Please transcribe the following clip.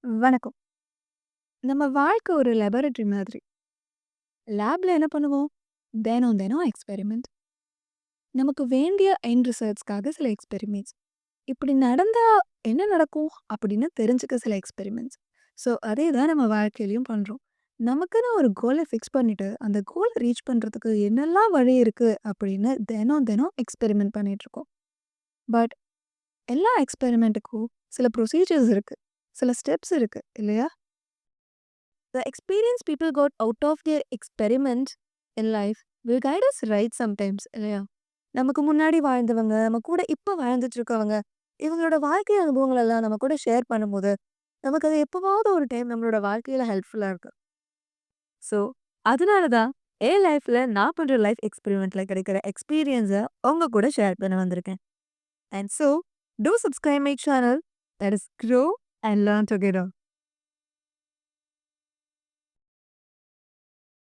வணக்கம். நம்ம வாழ்க்கை ஒரு லேபரேட்டரி மாதிரி. லேப்ல என்ன பண்ணுவோம்? தினம் தினம் எக்ஸ்பெரிமெண்ட். நமக்கு வேண்டிய எண்ட் ரிசல்ட்ஸ்க்காக சில எக்ஸ்பெரிமெண்ட்ஸ். இப்படி நடந்தா என்ன நடக்கும்? அப்படின்னு தெரிஞ்சுக்க சில எக்ஸ்பெரிமெண்ட்ஸ். ஸோ அதே தான் நம்ம வாழ்க்கையிலயும் பண்றோம். நமக்குன்னு ஒரு கோல ஃபிக்ஸ் பண்ணிட்டு, அந்த கோல ரீச் பண்றதுக்கு என்னெல்லாம் வழி இருக்கு அப்படின்னு தினம் தினம் எக்ஸ்பெரிமெண்ட் பண்ணிட்டுருக்கோம். பட் எல்லா எக்ஸ்பெரிமெண்ட்டுக்கும் சில ப்ரொசீஜர்ஸ் இருக்கு. சில ஸ்டெப்ஸ் இருக்கு இல்லையா? The experience people got out of their experiment in life will guide us right sometimes இல்லையா? நமக்கு முன்னாடி வாழ்ந்தவங்க, நம்ம கூட இப்ப வாழ்ந்துட்டு இருக்கவங்க, இவங்களோட வாழ்க்கை அனுபவங்கள் எல்லாம் நம்ம கூட ஷேர் பண்ணும்போது, நமக்கு அது எப்பவாவது ஒரு டைம் நம்மளோட வாழ்க்கையில ஹெல்ப்ஃபுல்லா இருக்கு. ஸோ, அதனால தான் என் லைஃப்ல நான் பண்ற லைஃப் எக்ஸ்பெரிமெண்ட்ல கிடைக்கிற எக்ஸ்பீரியன்ஸ உங்க கூட ஷேர் பண்ண வந்திருக்கேன். And so, two subscribe my channel. Let us grow and learn together.